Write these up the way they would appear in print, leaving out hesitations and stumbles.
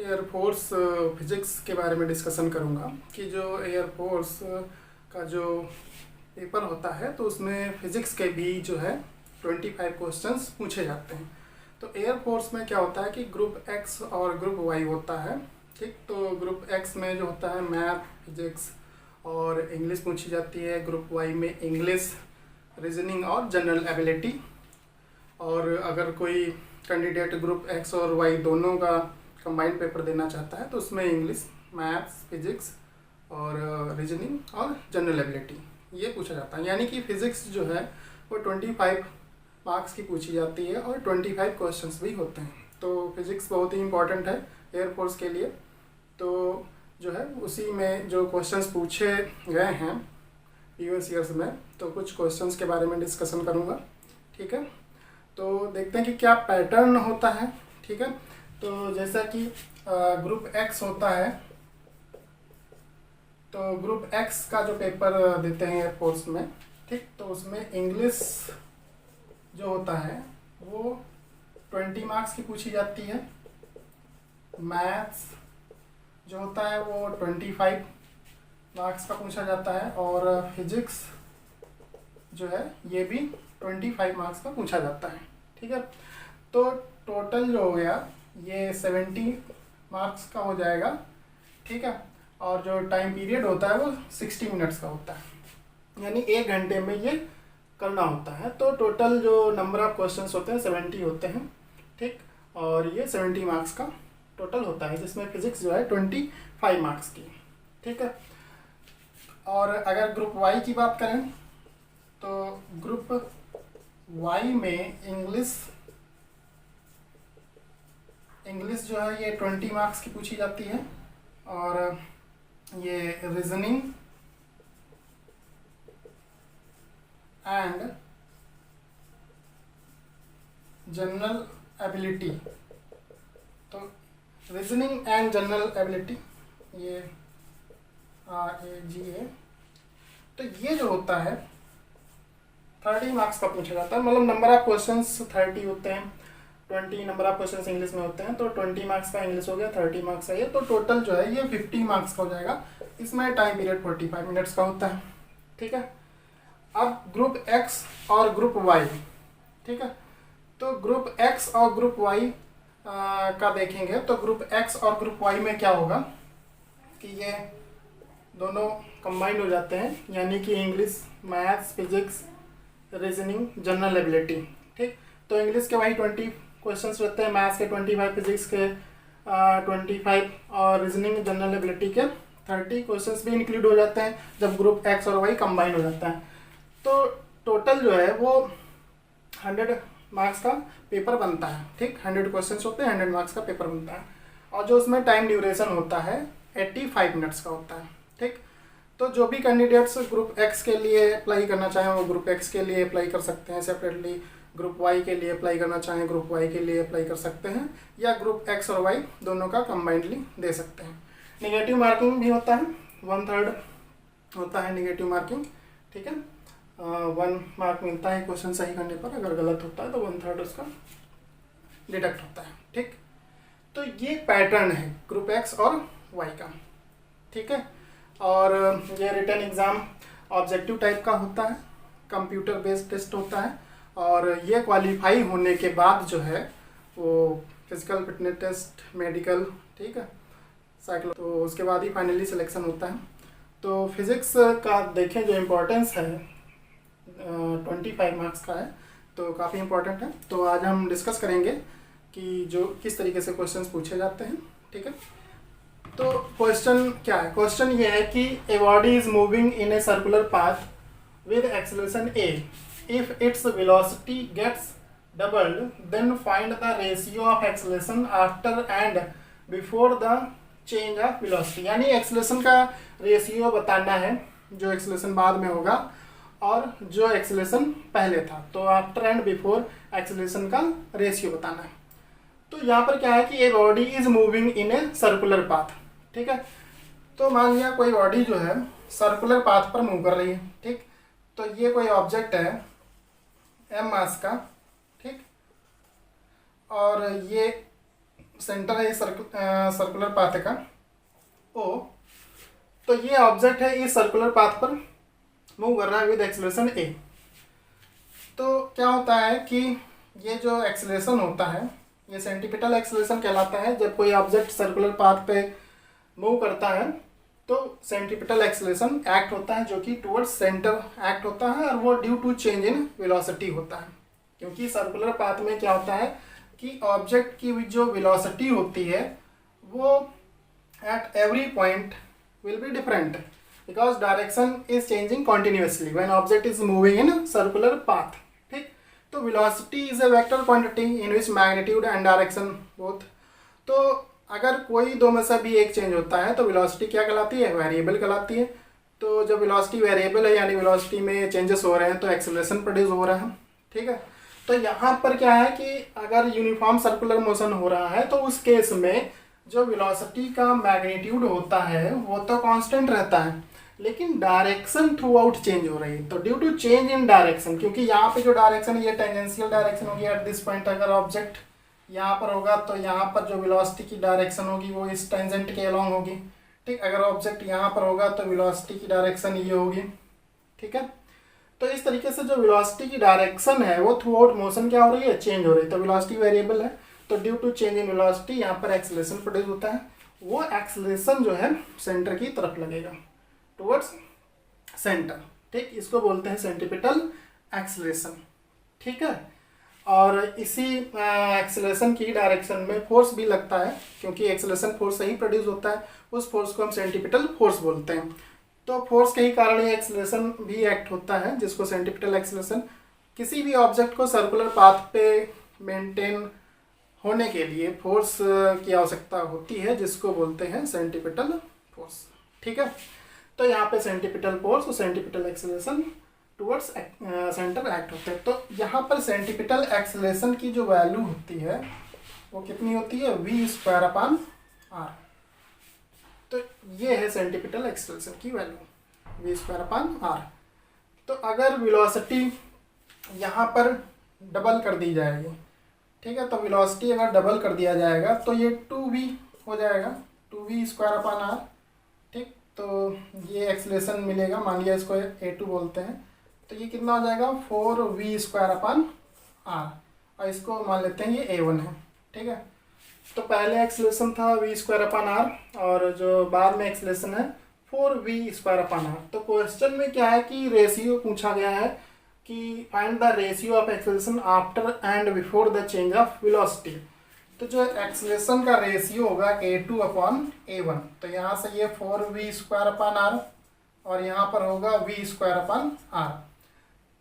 Air force physics के बारे में डिस्कशन करूँगा कि जो एयरफोर्स का जो पेपर होता है तो उसमें फिजिक्स के भी जो है 25 क्वेश्चंस पूछे जाते हैं। तो एयरफोर्स में क्या होता है कि ग्रुप एक्स और ग्रुप वाई होता है, ठीक। तो ग्रुप एक्स में जो होता है मैथ, फिजिक्स और इंग्लिश पूछी जाती है। ग्रुप वाई में इंग्लिश, रीजनिंग और जनरल एबिलिटी। और अगर कोई कैंडिडेट ग्रुप एक्स और वाई दोनों का कंबाइंड पेपर देना चाहता है तो उसमें इंग्लिश, मैथ्स, फिजिक्स और रीजनिंग और जनरल एबिलिटी ये पूछा जाता है। यानी कि फिजिक्स जो है वो 25 मार्क्स की पूछी जाती है और 25 क्वेश्चंस भी होते हैं। तो फिजिक्स बहुत ही इंपॉर्टेंट है एयरफोर्स के लिए। तो जो है उसी में जो क्वेश्चंस पूछे गए हैं प्रीवियस ईयर्स में, तो कुछ क्वेश्चंस के बारे में डिस्कशन करूँगा, ठीक है। तो देखते हैं कि क्या पैटर्न होता है, ठीक है। तो जैसा कि ग्रुप एक्स होता है, तो ग्रुप एक्स का जो पेपर देते हैं एयरफोर्स में, ठीक, तो उसमें इंग्लिश जो होता है वो 20 मार्क्स की पूछी जाती है। मैथ्स जो होता है वो 25 मार्क्स का पूछा जाता है और फिजिक्स जो है ये भी 25 मार्क्स का पूछा जाता है, ठीक है। तो टोटल जो हो गया ये 70 मार्क्स का हो जाएगा, ठीक है। और जो टाइम पीरियड होता है वो 60 मिनट्स का होता है, यानी 1 घंटे में ये करना होता है। तो टोटल जो नंबर ऑफ क्वेश्चंस होते हैं 70 होते हैं, ठीक। और ये 70 मार्क्स का टोटल होता है, जिसमें फिजिक्स जो है 25 मार्क्स की, ठीक है। और अगर ग्रुप वाई की बात करें तो ग्रुप वाई में इंग्लिश जो है ये 20 मार्क्स की पूछी जाती है और ये रीजनिंग एंड जनरल एबिलिटी। तो रीजनिंग एंड जनरल एबिलिटी ये RAGA, तो ये जो होता है 30 मार्क्स का पूछा जाता है। मतलब नंबर ऑफ क्वेश्चंस 30 होते हैं, 20 नंबर ऑफ क्वेश्चंस इंग्लिश में होते हैं, तो 20 मार्क्स का इंग्लिश हो गया, 30 मार्क्स का ये, तो टोटल जो है ये 50 मार्क्स का हो जाएगा। इसमें टाइम पीरियड 45 मिनट्स का होता है, ठीक है। अब ग्रुप एक्स और ग्रुप वाई, ठीक है। तो ग्रुप एक्स और ग्रुप वाई का देखेंगे तो ग्रुप एक्स और ग्रुप वाई में क्या होगा कि ये दोनों कंबाइंड हो जाते हैं, यानी कि English, maths, physics, reasoning, general ability, ठीक। तो इंग्लिश के वही 20 क्वेश्चंस रहते हैं, मैथ्स के 25, फिजिक्स के 25 और रीजनिंग, जनरल एबिलिटी के 30 क्वेश्चंस भी इंक्लूड हो जाते हैं जब ग्रुप एक्स और वाई कंबाइन हो जाता है। तो टोटल जो है वो 100 मार्क्स का पेपर बनता है, ठीक। 100 क्वेश्चंस होते हैं, 100 मार्क्स का पेपर बनता है और जो उसमें टाइम ड्यूरेशन होता है 85 मिनट्स का होता है, ठीक। तो जो भी कैंडिडेट्स ग्रुप एक्स के लिए अप्लाई करना चाहें वो ग्रुप एक्स के लिए अप्लाई कर सकते हैं सेपरेटली, ग्रुप वाई के लिए अप्लाई करना चाहें ग्रुप वाई के लिए अप्लाई कर सकते हैं, या ग्रुप एक्स और वाई दोनों का कंबाइंडली दे सकते हैं। नेगेटिव मार्किंग भी होता है, 1/3 होता है नेगेटिव मार्किंग, ठीक है। 1 मार्क मिलता है क्वेश्चन सही करने पर, अगर गलत होता है तो 1/3 उसका डिडक्ट होता है, ठीक। तो ये पैटर्न है ग्रुप एक्स और वाई का, ठीक है। और ये रिटन एग्ज़ाम ऑब्जेक्टिव टाइप का होता है, कंप्यूटर बेस्ड टेस्ट होता है और ये क्वालिफाई होने के बाद जो है वो फिजिकल फिटनेस टेस्ट, मेडिकल, ठीक है, साइकिल, तो उसके बाद ही फाइनली सिलेक्शन होता है। तो फिज़िक्स का देखें जो इम्पोर्टेंस है 25 मार्क्स का है, तो काफ़ी इम्पोर्टेंट है। तो आज हम डिस्कस करेंगे कि जो किस तरीके से क्वेश्चंस पूछे जाते हैं, ठीक है। तो क्वेश्चन क्या है, क्वेश्चन ये है कि a body is moving in a circular path with acceleration a, if its velocity gets doubled then find the ratio of acceleration after and before the change of velocity. यानी acceleration का ratio बताना है, जो acceleration बाद में होगा और जो एक्सेलरेशन पहले था, तो आफ्टर एंड बिफोर एक्सेलरेशन का रेशियो बताना है। तो यहाँ पर क्या है कि a body is moving in a circular path, ठीक है। तो मान लिया कोई बॉडी जो है सर्कुलर पाथ पर मूव कर रही है, ठीक। तो ये कोई ऑब्जेक्ट है m मास का, ठीक। और ये सेंटर है सर्कुलर पाथ का ओ, तो ये ऑब्जेक्ट है इस सर्कुलर पाथ पर मूव कर रहा है विद एक्सेलरेशन ए। तो क्या होता है कि ये जो एक्सेलरेशन होता है ये सेंटीपिटल एक्सेलरेशन कहलाता है। जब कोई ऑब्जेक्ट सर्कुलर पाथ पे मूव करता है तो सेंटीपिटल एक्सेलरेशन एक्ट होता है, जो कि टुवर्ड्स सेंटर एक्ट होता है, और वो due to change in velocity होता है। क्योंकि सर्कुलर पाथ में क्या होता है कि ऑब्जेक्ट की जो वेलोसिटी होती है वो at every point will be different because direction is changing continuously when object is moving in a circular path। ठीक, तो velocity is a vector quantity in which magnitude and direction both। तो अगर कोई दो में से भी एक चेंज होता है तो velocity क्या कहलाती है, वेरिएबल कहलाती है। तो जब velocity वेरिएबल है यानी velocity में चेंजेस हो रहे हैं तो एक्सेलरेशन प्रोड्यूस हो रहा है। ठीक है, तो यहाँ पर क्या है कि अगर यूनिफॉर्म सर्कुलर मोशन हो रहा है तो उस केस में जो वेलोसिटी का मैग्नीट्यूड होता है वो तो कांस्टेंट रहता है, लेकिन डायरेक्शन थ्रू आउट चेंज हो रही है। तो due to change in direction, क्योंकि यहाँ पे जो डायरेक्शन ये टेंजेंशियल डायरेक्शन होगी एट दिस पॉइंट, अगर ऑब्जेक्ट यहाँ पर होगा तो यहाँ पर जो वेलोसिटी की डायरेक्शन होगी वो इस टेंजेंट के अलॉन्ग होगी। ठीक, अगर ऑब्जेक्ट यहाँ पर होगा तो वेलोसिटी की डायरेक्शन ये होगी। ठीक है, तो इस तरीके से जो वेलोसिटी की डायरेक्शन है वो थ्रू आउट मोशन क्या हो रही है, चेंज हो रही है। तो वेलोसिटी वेरिएबल है तो due to change in velocity यहाँ पर एक्सेलरेशन प्रोड्यूस होता है। वो एक्सेलरेशन जो है सेंटर की तरफ लगेगा, टुवर्ड्स सेंटर। ठीक, इसको बोलते हैं सेंटीपिटल एक्सेलरेशन। ठीक है, और इसी एक्सेलरेशन की डायरेक्शन में फोर्स भी लगता है, क्योंकि एक्सेलरेशन फोर्स से ही प्रोड्यूस होता है। उस फोर्स को हम सेंटीपिटल फोर्स बोलते हैं। तो फोर्स के ही कारण ये एक्सेलरेशन भी एक्ट होता है, जिसको सेंटीपिटल एक्सेलरेशन। किसी भी ऑब्जेक्ट को सर्कुलर पाथ पे मेंटेन होने के लिए फोर्स की आवश्यकता होती है, जिसको बोलते हैं सेंटीपिटल फोर्स। ठीक है, तो यहाँ पे सेंटीपिटल फोर्स और centripetal acceleration towards centre act होते हैं। तो यहाँ पर सेंटीपिटल एक्सेलरेशन की जो वैल्यू होती है वो कितनी होती है, v²/r। तो ये है सेंटीपिटल एक्सेलरेशन की वैल्यू, v²/r। तो अगर वेलोसिटी यहाँ पर डबल कर दी जाएगी, ठीक है, तो वेलोसिटी अगर डबल कर दिया जाएगा तो ये 2v हो जाएगा, 2v²/r। ठीक, तो ये एक्सेलरेशन मिलेगा, मान लिया इसको a2 बोलते हैं, तो ये कितना हो जाएगा 4v²/r, और इसको मान लेते हैं ये a1 है। ठीक है, तो पहले एक्सेलरेशन था v²/r और जो बाद में एक्सेलरेशन है 4v²/r। तो क्वेश्चन में क्या है कि रेशियो पूछा गया है कि find the ratio of acceleration after and before the change of velocity. तो जो एक्सेलरेशन का रेशियो होगा a2/a1, तो यहाँ से ये 4v²/r और यहाँ पर होगा v²/r।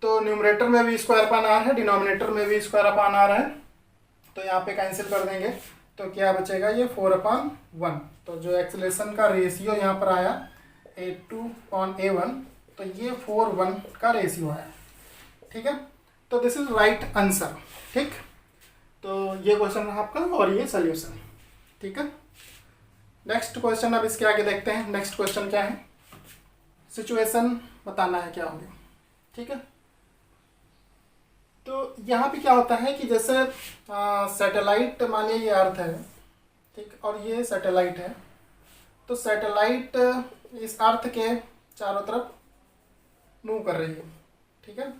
तो न्यूमरेटर में v²/r है, डिनोमिनेटर में v²/r है, तो यहाँ पे कैंसिल कर देंगे तो क्या बचेगा, ये 4/1। तो जो एक्सेलरेशन का रेशियो यहाँ पर आया a2/a1, तो ये 4:1 का रेशियो आया। ठीक है, तो दिस इज राइट आंसर। ठीक, तो ये क्वेश्चन है आपका और ये सोल्यूशन। ठीक है, नेक्स्ट क्वेश्चन अब इसके आगे देखते हैं। नेक्स्ट क्वेश्चन क्या है, सिचुएशन बताना है क्या होगी। ठीक है, तो यहाँ पे क्या होता है कि जैसे सैटेलाइट, मानिए ये अर्थ है, ठीक, और ये सैटेलाइट है। तो सैटेलाइट इस अर्थ के चारों तरफ मूव कर रही है। ठीक है,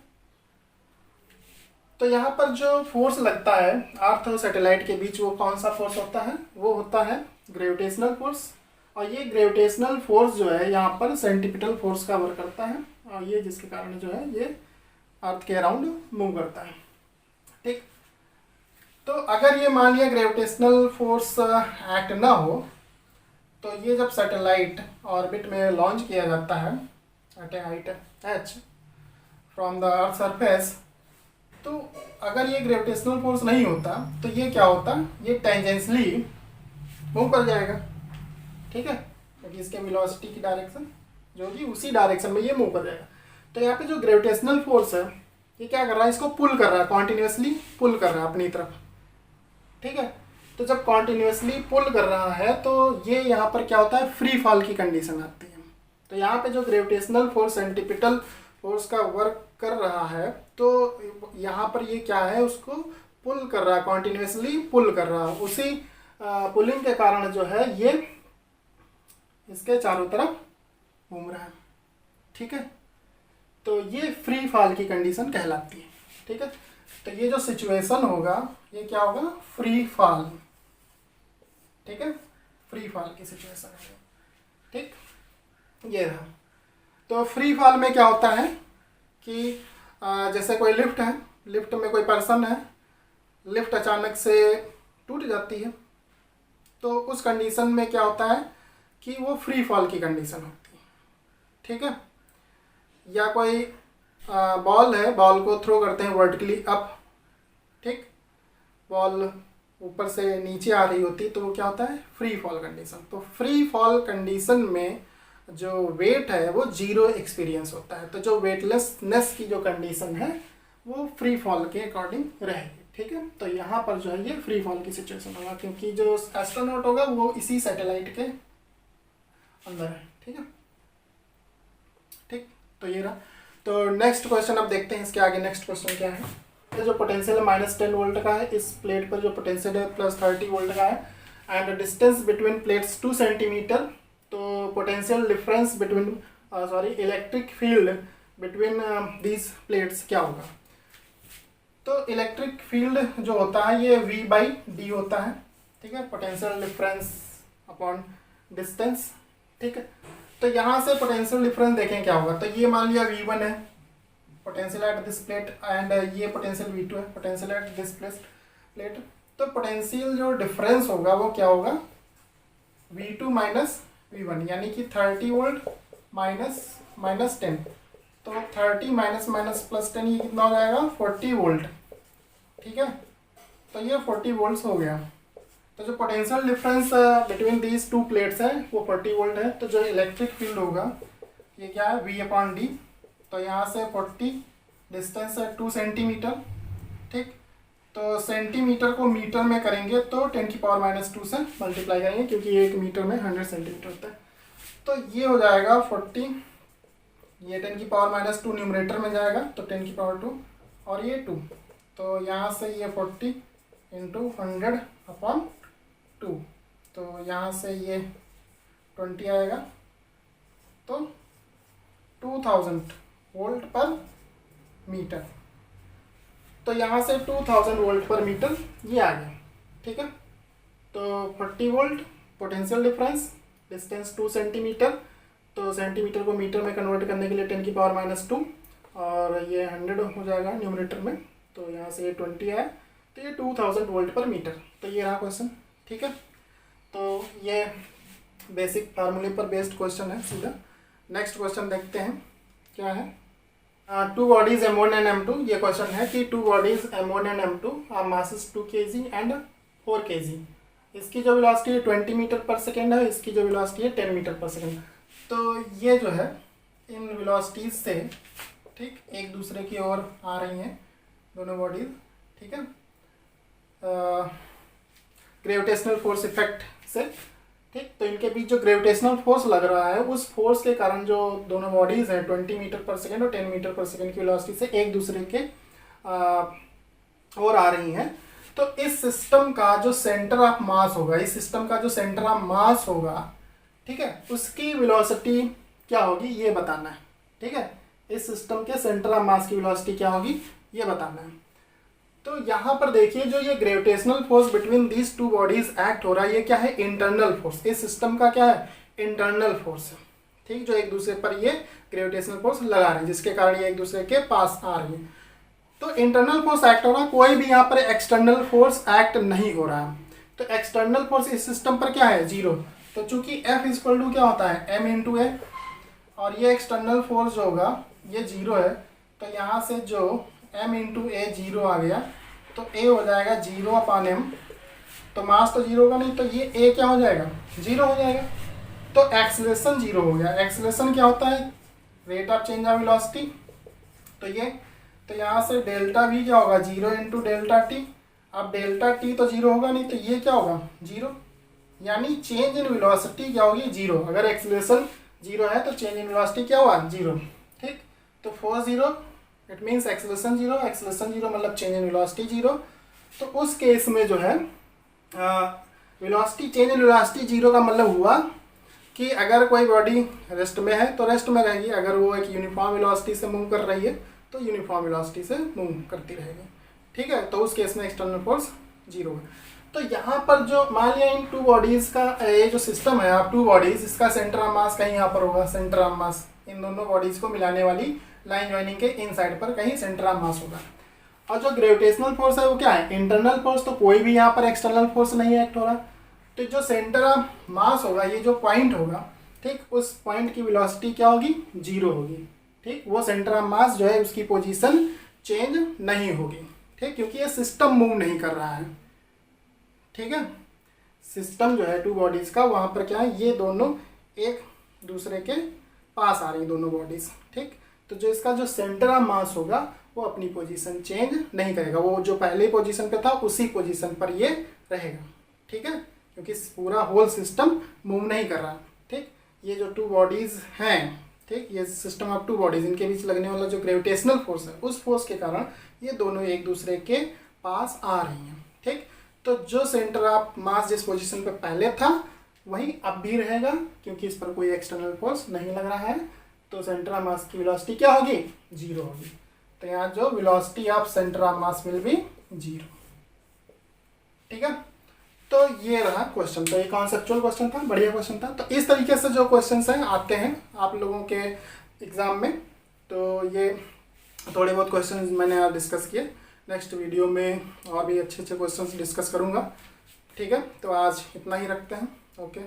तो यहाँ पर जो फोर्स लगता है अर्थ और सैटेलाइट के बीच, वो कौन सा फोर्स होता है, वो होता है ग्रेविटेशनल फोर्स। और ये ग्रेविटेशनल फोर्स जो है यहाँ पर सेंटीपिटल फोर्स का वर्क करता है, और ये जिसके कारण जो है ये अर्थ के अराउंड मूव करता है। ठीक, तो अगर ये मान लिया ग्रेविटेशनल फोर्स एक्ट ना हो तो ये जब सैटेलाइट ऑर्बिट में लॉन्च किया जाता है at a height h from the earth surface, तो अगर ये ग्रेविटेशनल फोर्स नहीं होता तो ये क्या होता, ये टेंजेंशियली मूव कर जाएगा। ठीक है, क्योंकि इसके वेलोसिटी की डायरेक्शन जो कि उसी डायरेक्शन में ये मूव कर जाएगा। तो यहाँ पे जो ग्रेविटेशनल फोर्स है ये क्या कर रहा है, इसको पुल कर रहा है, कॉन्टिन्यूसली पुल कर रहा है अपनी तरफ। ठीक है, तो जब कॉन्टिन्यूसली पुल कर रहा है तो ये यहाँ पर क्या होता है, फ्री फॉल की कंडीशन आती है। तो यहाँ पे जो ग्रेविटेशनल फोर्स सेंटीपिटल फोर्स का वर्क कर रहा है, तो यहाँ पर ये क्या है, उसको पुल कर रहा है, कॉन्टिन्यूसली पुल कर रहा है। उसी पुलिंग के कारण जो है ये इसके चारों तरफ घूम रहा है। ठीक है, तो ये फ्री फॉल की कंडीशन कहलाती है। ठीक है, तो ये जो सिचुएशन होगा ये क्या होगा, फ्री फॉल। ठीक है, फ्री फॉल की सिचुएशन है। ठीक, ये रहा। तो फ्री फॉल में क्या होता है कि जैसे कोई लिफ्ट है, लिफ्ट में कोई पर्सन है, लिफ्ट अचानक से टूट जाती है, तो उस कंडीशन में क्या होता है कि वो फ्री फॉल की कंडीशन होती है। ठीक है, या कोई बॉल है, बॉल को थ्रो करते हैं वर्टिकली अप। ठीक, बॉल ऊपर से नीचे आ रही होती, तो वो क्या होता है, फ्री फॉल कंडीशन। तो फ्री फॉल कंडीशन में जो वेट है वो जीरो एक्सपीरियंस होता है। तो जो वेटलेसनेस की जो कंडीशन है वो फ्री फॉल के अकॉर्डिंग रहेगी। ठीक है, तो यहाँ पर जो है ये फ्री फॉल की सिचुएशन होगा, क्योंकि जो एस्ट्रोनॉट होगा वो इसी सैटेलाइट के अंदर है। ठीक है, ठीक, तो ये रहा। तो नेक्स्ट क्वेश्चन अब देखते हैं, इसके आगे नेक्स्ट क्वेश्चन क्या है। ये जो पोटेंशियल है -10 वोल्ट का है, इस प्लेट पर जो पोटेंशियल है +30 वोल्ट का है, and distance between plates 2 centimetre. तो potential difference between electric field between these plates क्या होगा। तो इलेक्ट्रिक फील्ड जो होता है ये V/d होता है। ठीक है, पोटेंशियल डिफरेंस अपॉन डिस्टेंस। ठीक है, तो यहाँ से पोटेंशियल डिफरेंस देखें क्या होगा। तो ये मान लिया V1 है, potential at this plate, and ये पोटेंशियल V2 है, पोटेंशियल एट दिस प्लेट। तो पोटेंशियल जो डिफरेंस होगा वो क्या होगा, V2 माइनस V1, यानी कि 30 वोल्ट माइनस 10। तो 30 माइनस +10 ये कितना हो जाएगा, 40 वोल्ट। ठीक है, तो ये 40 वोल्ट्स हो गया। तो जो potential difference between these two plates है वो 40 वोल्ट है। तो जो इलेक्ट्रिक फील्ड होगा ये क्या है, V/d। तो यहाँ से 40, डिस्टेंस है 2 सेंटीमीटर। ठीक, तो सेंटीमीटर को मीटर में करेंगे तो 10⁻² से मल्टीप्लाई करेंगे, क्योंकि 1 मीटर में 100 सेंटीमीटर होता है। तो ये हो जाएगा 40, ये 10⁻² न्यूमरेटर में जाएगा, तो 10⁻², और ये 2। तो यहाँ से ये 40 × 100/2, तो यहाँ से ये 20 आएगा, तो 2000 वोल्ट पर मीटर। तो यहाँ से 2000 वोल्ट पर मीटर ये आ गया। ठीक है, तो 40 volt potential difference, distance 2 centimetre, तो सेंटीमीटर को मीटर में कन्वर्ट करने के लिए 10⁻², और ये 100 हो जाएगा न्यूमरेटर में, तो यहाँ से ये 20 आया, तो ये 2000 वोल्ट पर मीटर। तो ये रहा क्वेश्चन। ठीक है, तो ये बेसिक फार्मूले पर बेस्ड क्वेश्चन है सीधा। नेक्स्ट क्वेश्चन देखते हैं क्या है। 2 bodies M1 and M2, ये क्वेश्चन है कि 2 bodies M1 and M2 are masses 2 kg and 4 kg। इसकी जो वेलोसिटी है 20 मीटर पर सेकेंड है, इसकी जो वेलोसिटी है 10 मीटर पर सेकेंड। तो ये जो है इन वेलोसिटीज से ठीक एक दूसरे की ओर आ रही हैं दोनों बॉडीज। ठीक है, ग्रेविटेशनल फोर्स इफेक्ट से। ठीक, तो इनके बीच जो ग्रेविटेशनल फोर्स लग रहा है उस फोर्स के कारण जो दोनों बॉडीज हैं 20 मीटर पर सेकेंड और 10 मीटर पर सेकेंड की वेलोसिटी से एक दूसरे के ओर आ रही हैं। तो इस सिस्टम का जो सेंटर ऑफ मास होगा, इस सिस्टम का जो सेंटर ऑफ मास होगा, ठीक है, उसकी वेलोसिटी क्या होगी ये बताना है। ठीक है, इस सिस्टम के सेंटर ऑफ मास की वेलोसिटी क्या होगी ये बताना है। तो यहाँ पर देखिए जो ये gravitational force between these two bodies act हो रहा है, ये क्या है, इंटरनल फोर्स। इस सिस्टम का क्या है, इंटरनल फोर्स है। ठीक, जो एक दूसरे पर ये ग्रेविटेशनल फोर्स लगा रहे हैं, जिसके कारण ये एक दूसरे के पास आ रही है। तो इंटरनल फोर्स एक्ट हो रहा है, कोई भी यहाँ पर एक्सटर्नल फोर्स एक्ट नहीं हो रहा है। तो एक्सटर्नल फोर्स इस सिस्टम पर क्या है, 0। तो चूंकि F = क्या होता है, M × A, और ये एक्सटर्नल फोर्स जो होगा ये 0 है। तो यहाँ से जो M × A 0 आ गया, तो A हो जाएगा 0/m। तो मास तो 0 होगा नहीं, तो ये A क्या हो जाएगा, 0 हो जाएगा। तो एक्सेलरेशन 0 हो गया। एक्सेलरेशन क्या होता है, rate of change of velocity. तो ये, तो यहाँ से डेल्टा V क्या होगा, 0 × ΔT। अब डेल्टा T तो 0 होगा नहीं, तो ये क्या होगा, 0। यानी चेंज इन वेलोसिटी क्या होगी, 0। अगर एक्सेलरेशन 0 है तो चेंज इन वेलोसिटी क्या हुआ, 0। ठीक, तो force 0 it means acceleration 0, acceleration 0 मतलब चेंज इन वेलोसिटी 0। तो उस केस में जो है velocity change in velocity zero का मतलब हुआ कि अगर कोई बॉडी रेस्ट में है तो रेस्ट में रहेगी, अगर वो एक यूनिफॉर्म वेलोसिटी से मूव कर रही है तो यूनिफॉर्म वेलोसिटी से मूव करती रहेगी। ठीक है, तो उस केस में एक्सटर्नल फोर्स जीरो है। तो यहाँ पर जो मान लिया इन टू बॉडीज़ का ये जो सिस्टम है, आप टू बॉडीज़, इसका सेंटर ऑफ मास कहीं यहाँ पर होगा, सेंटर ऑफ मास इन दोनों बॉडीज़ को मिलाने वाली लाइन ज्वाइनिंग के इन साइड पर कहीं सेंटर ऑफ मास होगा। और जो ग्रेविटेशनल फोर्स है वो क्या है, इंटरनल फोर्स, तो कोई भी यहाँ पर एक्सटर्नल फोर्स नहीं एक्ट हो रहा। तो जो सेंटर ऑफ मास होगा, ये जो पॉइंट होगा, ठीक, उस पॉइंट की वेलोसिटी क्या होगी, जीरो होगी। ठीक, वो सेंटर ऑफ मास जो है उसकी पोजीशन चेंज नहीं होगी। ठीक, क्योंकि ये सिस्टम मूव नहीं कर रहा है। ठीक है, सिस्टम जो है टू बॉडीज का, वहाँ पर क्या है, ये दोनों एक दूसरे के पास आ रही दोनों बॉडीज। ठीक, तो जो इसका जो सेंटर ऑफ मास होगा वो अपनी पोजीशन चेंज नहीं करेगा, वो जो पहले पोजीशन पे था उसी पोजीशन पर ये रहेगा। ठीक है, क्योंकि पूरा होल सिस्टम मूव नहीं कर रहा। ठीक, ये जो टू बॉडीज हैं, ठीक, ये सिस्टम ऑफ टू बॉडीज, इनके बीच लगने वाला जो ग्रेविटेशनल फोर्स है, उस फोर्स के कारण ये दोनों एक दूसरे के पास आ रही हैं। ठीक, तो जो सेंटर ऑफ मास जिस पोजीशन पे पहले था वही अब भी रहेगा, क्योंकि इस पर कोई एक्सटर्नल फोर्स नहीं लग रहा है। तो सेंटर ऑफ मास की वेलोसिटी क्या होगी, जीरो होगी। तो यहाँ जो velocity of centre of mass will be zero. ठीक है, तो ये रहा क्वेश्चन। तो ये कॉन्सेप्चुअल क्वेश्चन था, बढ़िया क्वेश्चन था। तो इस तरीके से जो क्वेश्चन हैं आते हैं आप लोगों के एग्जाम में। तो ये थोड़े बहुत क्वेश्चन मैंने आज डिस्कस किए। नेक्स्ट वीडियो में और भी अच्छे अच्छे क्वेश्चन डिस्कस करूँगा। ठीक है, तो आज इतना ही रखते हैं। ओके।